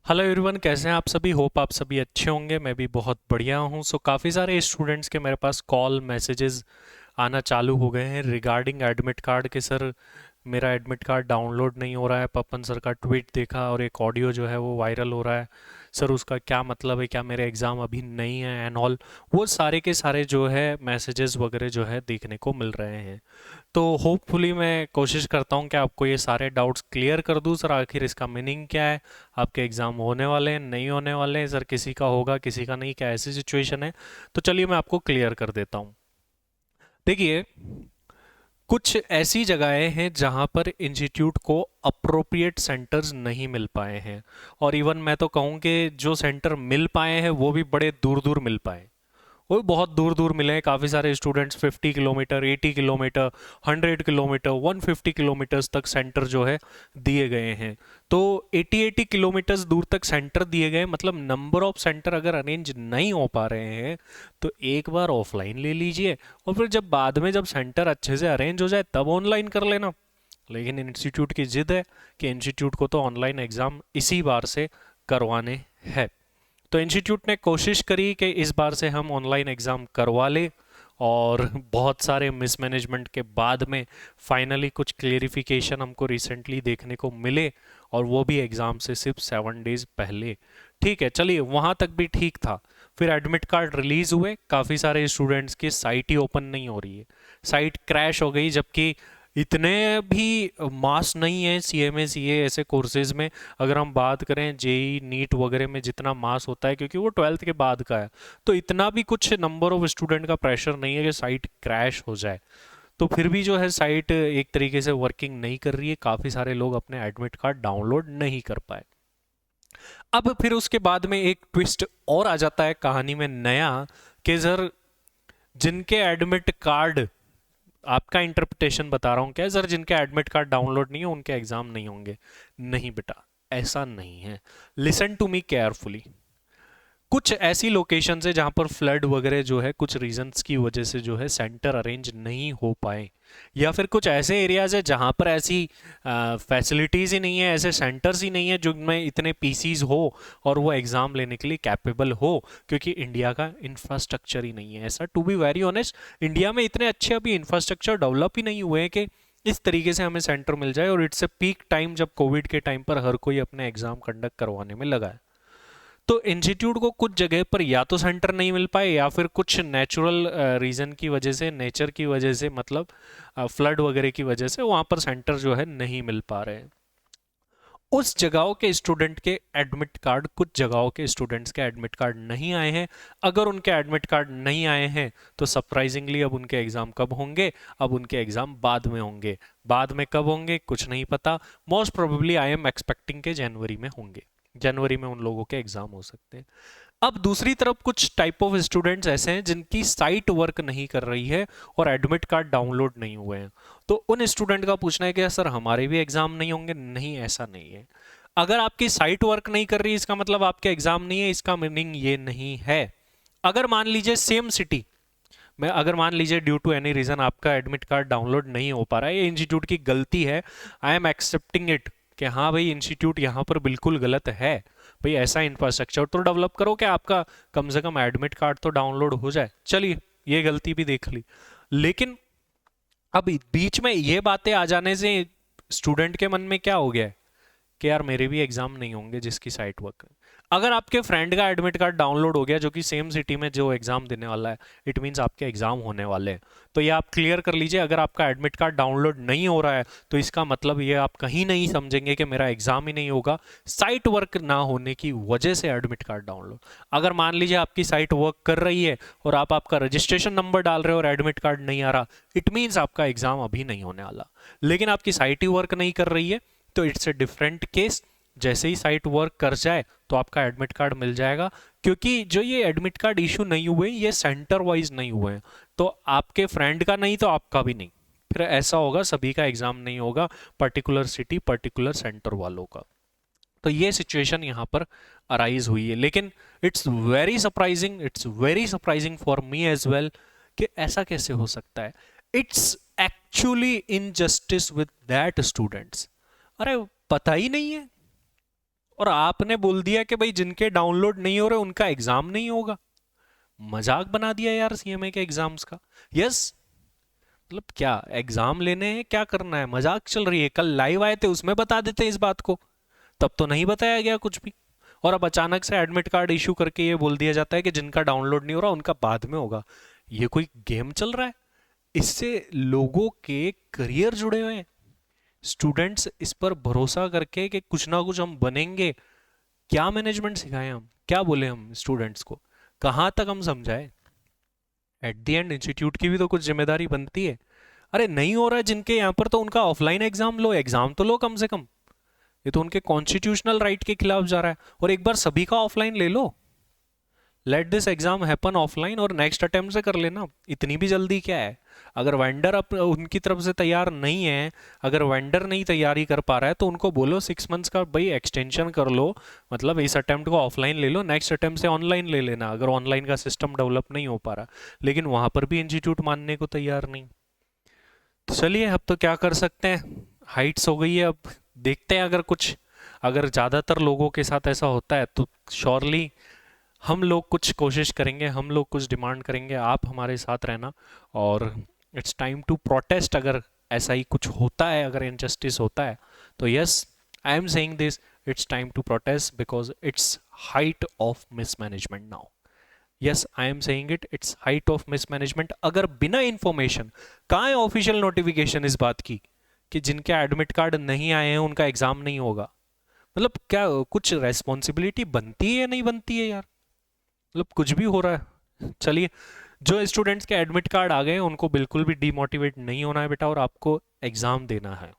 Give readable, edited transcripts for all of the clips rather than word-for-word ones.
Hello everyone, कैसे हैं आप सभी। होप आप सभी अच्छे होंगे। मैं भी बहुत बढ़िया हूं। काफ़ी सारे स्टूडेंट्स के मेरे पास कॉल मैसेजेस आना चालू हो गए हैं रिगार्डिंग एडमिट कार्ड के। सर, मेरा एडमिट कार्ड डाउनलोड नहीं हो रहा है। पपन सर का ट्वीट देखा और एक ऑडियो जो है वो वायरल हो रहा है। सर, उसका क्या मतलब है? क्या मेरे एग्ज़ाम अभी नहीं है एंड ऑल? वो सारे के सारे जो है मैसेजेस वगैरह जो है देखने को मिल रहे हैं। तो होपफुली मैं कोशिश करता हूँ कि आपको ये सारे डाउट्स क्लियर कर दूँ। सर, आखिर इसका मीनिंग क्या है? आपके एग्ज़ाम होने वाले हैं, नहीं होने वाले हैं? सर, किसी का होगा किसी का नहीं, क्या ऐसी सिचुएशन है? तो चलिए मैं आपको क्लियर कर देता हूँ। देखिए, कुछ ऐसी जगहें हैं जहाँ पर इंस्टीट्यूट को अप्रोप्रिएट सेंटर्स नहीं मिल पाए हैं। और इवन मैं तो कहूँ कि जो सेंटर मिल पाए हैं वो भी बड़े दूर दूर मिल पाए। वो बहुत दूर दूर मिले हैं। काफ़ी सारे students 50 kilometre, 80 kilometre, 100 kilometre, 150 kilometres तक सेंटर जो है दिए गए हैं। तो 80 किलोमीटर्स दूर तक सेंटर दिए गए, मतलब नंबर ऑफ सेंटर अगर अरेंज नहीं हो पा रहे हैं तो एक बार ऑफलाइन ले लीजिए और फिर जब बाद में जब सेंटर अच्छे से अरेंज हो जाए तब ऑनलाइन कर लेना। लेकिन इंस्टीट्यूट की जिद है कि इंस्टीट्यूट को तो ऑनलाइन एग्ज़ाम इसी बार से करवाने हैं। तो इंस्टीट्यूट ने कोशिश करी कि इस बार से हम ऑनलाइन एग्ज़ाम करवा लें। और बहुत सारे मिसमैनेजमेंट के बाद में फाइनली कुछ क्लेरिफिकेशन हमको रिसेंटली देखने को मिले, और वो भी एग्ज़ाम से सिर्फ 7 डेज पहले। ठीक है, चलिए वहाँ तक भी ठीक था। फिर एडमिट कार्ड रिलीज़ हुए। काफ़ी सारे स्टूडेंट्स की साइट ही ओपन नहीं हो रही है, साइट क्रैश हो गई। जबकि इतने भी मास नहीं है सीएमए सीए ऐसे कोर्सेज में। अगर हम बात करें जेई नीट वगैरह में जितना मास होता है, क्योंकि वो 12th के बाद का है, तो इतना भी कुछ नंबर ऑफ स्टूडेंट का प्रेशर नहीं है कि साइट क्रैश हो जाए। तो फिर भी जो है साइट एक तरीके से वर्किंग नहीं कर रही है। काफ़ी सारे लोग अपने एडमिट कार्ड डाउनलोड नहीं कर पाए। अब फिर उसके बाद में एक ट्विस्ट और आ जाता है कहानी में नया, कि सर, जिनके एडमिट कार्ड, आपका इंटरप्रिटेशन बता रहा हूँ क्या सर, जिनके एडमिट कार्ड डाउनलोड नहीं है उनके एग्जाम नहीं होंगे? नहीं बेटा, ऐसा नहीं है। Listen to me carefully. कुछ ऐसी लोकेशंस है जहां पर फ्लड वगैरह जो है कुछ रीजंस की वजह से जो है सेंटर अरेंज नहीं हो पाए, या फिर कुछ ऐसे एरियाज है जहां पर ऐसी फैसिलिटीज़ ही नहीं है, ऐसे सेंटर्स ही नहीं है जिनमें इतने पीसीज हो और वो एग्ज़ाम लेने के लिए कैपेबल हो। क्योंकि इंडिया का इंफ्रास्ट्रक्चर ही नहीं है ऐसा। To be very honest, India में इतने अच्छे अभी इंफ्रास्ट्रक्चर डेवलप ही नहीं हुए हैं कि इस तरीके से हमें सेंटर मिल जाए। और इट्स ए पीक टाइम जब कोविड के टाइम पर हर कोई अपने एग्ज़ाम कंडक्ट करवाने में लगा है। तो इंस्टीट्यूट को कुछ जगह पर या तो सेंटर नहीं मिल पाए, या फिर कुछ नेचुरल रीजन की वजह से, नेचर की वजह से, मतलब फ्लड वगैरह की वजह से वहाँ पर सेंटर जो है नहीं मिल पा रहे हैं। उस जगहों के स्टूडेंट के एडमिट कार्ड, कुछ जगहों के स्टूडेंट्स के एडमिट कार्ड नहीं आए हैं। अगर उनके एडमिट कार्ड नहीं आए हैं तो सरप्राइजिंगली अब उनके एग्ज़ाम कब होंगे? अब उनके एग्ज़ाम बाद में होंगे। बाद में कब होंगे कुछ नहीं पता। Most probably I am expecting के जनवरी में होंगे। जनवरी में उन लोगों के एग्ज़ाम हो सकते हैं। अब दूसरी तरफ कुछ टाइप ऑफ स्टूडेंट्स ऐसे हैं जिनकी साइट वर्क नहीं कर रही है और एडमिट कार्ड डाउनलोड नहीं हुए हैं। तो उन स्टूडेंट का पूछना है कि सर, हमारे भी एग्जाम नहीं होंगे? नहीं, ऐसा नहीं है। अगर आपकी साइट वर्क नहीं कर रही इसका मतलब आपके एग्जाम नहीं है, इसका मीनिंग ये नहीं है। अगर मान लीजिए सेम सिटी में, अगर मान लीजिए ड्यू टू एनी रीजन आपका एडमिट कार्ड डाउनलोड नहीं हो पा रहा है, ये इंस्टीट्यूट की गलती है, आई एम एक्सेप्टिंग इट, कि हाँ भाई इंस्टीट्यूट यहाँ पर बिल्कुल गलत है। भाई ऐसा इंफ्रास्ट्रक्चर तो डेवलप करो कि आपका कम से कम एडमिट कार्ड तो डाउनलोड हो जाए। चलिए, ये गलती भी देख ली। लेकिन अब बीच में ये बातें आ जाने से स्टूडेंट के मन में क्या हो गया है कि यार मेरे भी एग्जाम नहीं होंगे जिसकी साइट वर्क। अगर आपके फ्रेंड का एडमिट कार्ड डाउनलोड हो गया जो कि सेम सिटी में जो एग्जाम देने वाला है, इट मींस आपके एग्जाम होने वाले हैं। तो ये आप क्लियर कर लीजिए, अगर आपका एडमिट कार्ड डाउनलोड नहीं हो रहा है तो इसका मतलब ये आप कहीं नहीं समझेंगे कि मेरा एग्जाम ही नहीं होगा। साइट वर्क ना होने की वजह से एडमिट कार्ड डाउनलोड। अगर मान लीजिए आपकी साइट वर्क कर रही है और आप आपका रजिस्ट्रेशन नंबर डाल रहे हो और एडमिट कार्ड नहीं आ रहा, इट मीन्स आपका एग्जाम अभी नहीं होने वाला। लेकिन आपकी साइट ही वर्क नहीं कर रही है तो इट्स ए डिफरेंट केस। जैसे ही साइट वर्क कर जाए तो आपका एडमिट कार्ड मिल जाएगा। क्योंकि जो ये एडमिट कार्ड इशू नहीं हुए, ये सेंटर वाइज नहीं हुए हैं। तो आपके फ्रेंड का नहीं तो आपका भी नहीं। फिर ऐसा होगा सभी का एग्जाम नहीं होगा, पर्टिकुलर सिटी पर्टिकुलर सेंटर वालों का। तो ये सिचुएशन यहाँ पर अराइज हुई है। लेकिन it's very surprising for me as well कि ऐसा कैसे हो सकता है। It's actually injustice with that students. अरे, पता ही नहीं है, और आपने बोल दिया कि भाई जिनके डाउनलोड नहीं हो रहे उनका एग्जाम नहीं होगा। मजाक बना दिया यार सीएमए के एग्जाम्स का। यस, मतलब क्या एग्जाम लेने हैं, क्या करना है, मजाक चल रही है? कल लाइव आए थे उसमें बता देते इस बात को, तब तो नहीं बताया गया कुछ भी। और अब अचानक से एडमिट कार्ड इशू करके ये बोल दिया जाता है कि जिनका डाउनलोड नहीं हो रहा उनका बाद में होगा। ये कोई गेम चल रहा है? इससे लोगों के करियर जुड़े हुए हैं। स्टूडेंट्स इस पर भरोसा करके कि कुछ ना कुछ हम बनेंगे। क्या मैनेजमेंट सिखाएं हम, क्या बोले हम स्टूडेंट्स को, कहाँ तक हम समझाएं? एट द एंड इंस्टीट्यूट की भी तो कुछ जिम्मेदारी बनती है। अरे नहीं हो रहा है जिनके यहाँ पर, तो उनका ऑफलाइन एग्जाम लो, एग्जाम तो लो कम से कम। ये तो उनके कॉन्स्टिट्यूशनल राइट के खिलाफ जा रहा है। और एक बार सभी का ऑफलाइन ले लो, let this exam happen offline और नेक्स्ट अटेम्प्ट से कर लेना। इतनी भी जल्दी क्या है? अगर वेंडर उनकी तरफ से तैयार नहीं है, अगर वेंडर नहीं तैयारी कर पा रहा है, तो उनको बोलो 6 मंथ्स का भाई एक्सटेंशन कर लो। मतलब इस अटेम्प्ट को ऑफलाइन ले लो, नेक्स्ट अटेम्प्ट से ऑनलाइन ले लेना, अगर ऑनलाइन का सिस्टम डेवलप नहीं हो पा रहा। लेकिन वहां पर भी इंस्टीट्यूट मानने को तैयार नहीं। तो चलिए, अब तो क्या कर सकते हैं, हाइट्स हो गई है। अब देखते हैं, अगर ज़्यादातर लोगों के साथ ऐसा होता है तो श्योरली हम लोग कुछ कोशिश करेंगे, हम लोग कुछ डिमांड करेंगे, आप हमारे साथ रहना। और इट्स टाइम टू प्रोटेस्ट अगर ऐसा ही कुछ होता है, अगर इनजस्टिस होता है तो yes, I am saying this, it's time to protest because it's height of mismanagement now. Yes, I am saying it's height of mismanagement. अगर बिना इंफॉर्मेशन, कहाँ है ऑफिशियल नोटिफिकेशन इस बात की कि जिनके एडमिट कार्ड नहीं आए हैं उनका एग्जाम नहीं होगा? मतलब क्या कुछ रेस्पॉन्सिबिलिटी बनती है या नहीं बनती है यार? मतलब कुछ भी हो रहा है। चलिए, जो स्टूडेंट्स के एडमिट कार्ड आ गए हैं उनको बिल्कुल भी डीमोटिवेट नहीं होना है बेटा, और आपको एग्जाम देना है।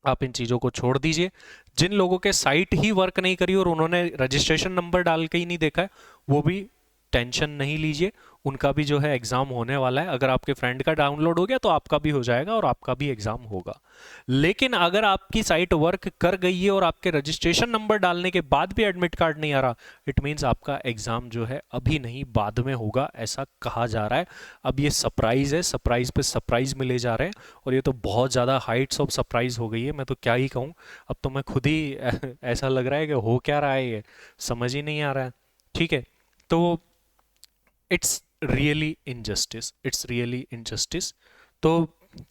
आप इन चीज़ों को छोड़ दीजिए। जिन लोगों के साइट ही वर्क नहीं करी और उन्होंने रजिस्ट्रेशन नंबर डाल के ही नहीं देखा है, वो भी टेंशन नहीं लीजिए, उनका भी जो है एग्ज़ाम होने वाला है। अगर आपके फ्रेंड का डाउनलोड हो गया तो आपका भी हो जाएगा और आपका भी एग्ज़ाम होगा। लेकिन अगर आपकी साइट वर्क कर गई है और आपके रजिस्ट्रेशन नंबर डालने के बाद भी एडमिट कार्ड नहीं आ रहा, इट मीन्स आपका एग्ज़ाम जो है अभी नहीं, बाद में होगा, ऐसा कहा जा रहा है। अब ये सरप्राइज़ है, सरप्राइज़ पे सरप्राइज़ मिले जा रहे हैं, और ये तो बहुत ज़्यादा हाइट्स ऑफ सरप्राइज़ हो गई है। मैं तो क्या ही कहूँ, अब तो मैं खुद ही ऐसा लग रहा है कि हो क्या रहा है, ये समझ ही नहीं आ रहा है। ठीक है, तो it's really injustice, it's really injustice. तो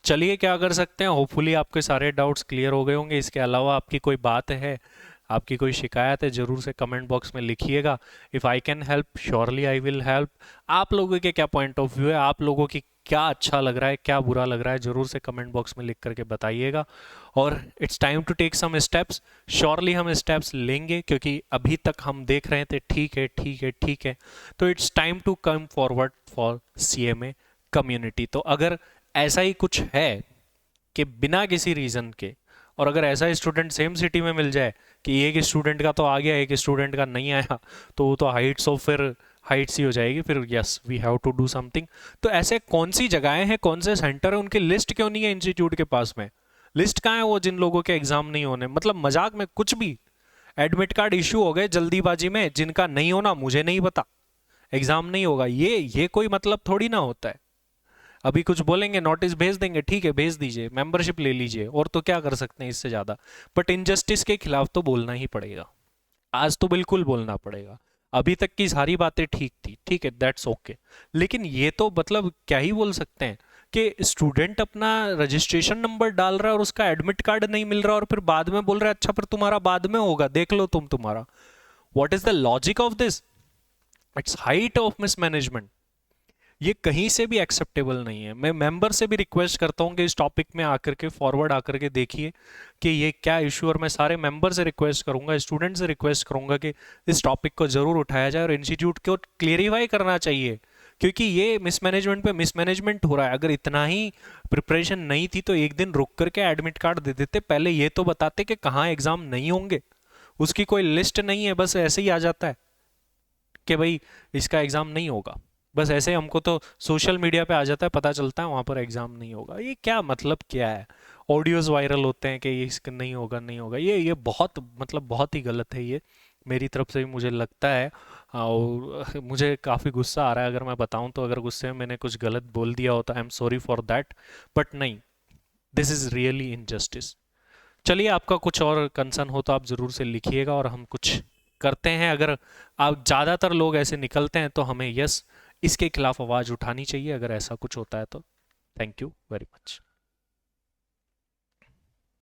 चलिए, क्या कर सकते हैं, होपफुली आपके सारे डाउट्स क्लियर हो गए होंगे। इसके अलावा आपकी कोई बात है, आपकी कोई शिकायत है, ज़रूर से कमेंट बॉक्स में लिखिएगा। If I can help, surely I will help. आप लोगों के क्या पॉइंट ऑफ व्यू है, आप लोगों की क्या अच्छा लग रहा है, क्या बुरा लग रहा है, ज़रूर से कमेंट बॉक्स में लिख करके बताइएगा। और it's time to take some steps. Surely हम स्टेप्स लेंगे, क्योंकि अभी तक हम देख रहे थे ठीक है ठीक है ठीक है। तो it's time to come forward for CMA community. तो अगर ऐसा ही कुछ है कि बिना किसी रीज़न के, और अगर ऐसा स्टूडेंट सेम सिटी में मिल जाए कि एक स्टूडेंट का तो आ गया, एक स्टूडेंट का नहीं आया, तो वो तो हाइट्स ऑफ, फिर हाइट्स ही हो जाएगी फिर। Yes, we have to do something. तो ऐसे कौन सी जगहें हैं, कौन से सेंटर है, उनकी लिस्ट क्यों नहीं है इंस्टीट्यूट के पास में? लिस्ट कहाँ है वो जिन लोगों के एग्जाम नहीं होने? मतलब मजाक में कुछ भी, एडमिट कार्ड इशू हो गए जल्दीबाजी में, जिनका नहीं होना मुझे नहीं पता, एग्जाम नहीं होगा, ये कोई मतलब थोड़ी ना होता है। अभी कुछ बोलेंगे, नोटिस भेज देंगे, ठीक है भेज दीजिए, मेंबरशिप ले लीजिए, और तो क्या कर सकते हैं इससे ज़्यादा। बट इनजस्टिस के खिलाफ तो बोलना ही पड़ेगा, आज तो बिल्कुल बोलना पड़ेगा। अभी तक की सारी बातें ठीक थी, ठीक है, दैट्स ओके। लेकिन ये तो मतलब क्या ही बोल सकते हैं कि स्टूडेंट अपना रजिस्ट्रेशन नंबर डाल रहा है और उसका एडमिट कार्ड नहीं मिल रहा, और फिर बाद में बोल रहा है अच्छा फिर तुम्हारा बाद में होगा, देख लो तुम तुम्हारा। What is the logic of this? It's height of mismanagement. ये कहीं से भी एक्सेप्टेबल नहीं है। मैं मेंबर से भी रिक्वेस्ट करता हूँ कि इस टॉपिक में आकर के फॉरवर्ड आकर के देखिए कि ये क्या इशू, और मैं सारे मेंबर से रिक्वेस्ट करूंगा, स्टूडेंट से रिक्वेस्ट करूंगा कि इस टॉपिक को जरूर उठाया जाए और इंस्टीट्यूट को क्लियरिफाई करना चाहिए, क्योंकि ये मिसमैनेजमेंट पे मिसमैनेजमेंट हो रहा है। अगर इतना ही प्रिपरेशन नहीं थी तो एक दिन रुक करके एडमिट कार्ड दे देते, पहले ये तो बताते कि कहाँ एग्जाम नहीं होंगे। उसकी कोई लिस्ट नहीं है, बस ऐसे ही आ जाता है कि भाई इसका एग्जाम नहीं होगा। बस ऐसे हमको तो सोशल मीडिया पे आ जाता है, पता चलता है वहां पर एग्जाम नहीं होगा। ये क्या मतलब क्या है? ऑडियोज वायरल होते हैं कि ये इसका नहीं होगा नहीं होगा। ये बहुत मतलब बहुत ही गलत है ये, मेरी तरफ से भी मुझे लगता है। और मुझे काफ़ी गुस्सा आ रहा है अगर मैं बताऊं तो, अगर गुस्से में मैंने कुछ गलत बोल दिया हो तो I am sorry for that. But नहीं, दिस इज़ रियली इनजस्टिस। चलिए, आपका कुछ और कंसर्न हो तो आप ज़रूर से लिखिएगा और हम कुछ करते हैं। अगर आप ज़्यादातर लोग ऐसे निकलते हैं तो हमें यस इसके खिलाफ आवाज़ उठानी चाहिए, अगर ऐसा कुछ होता है तो। Thank you very much.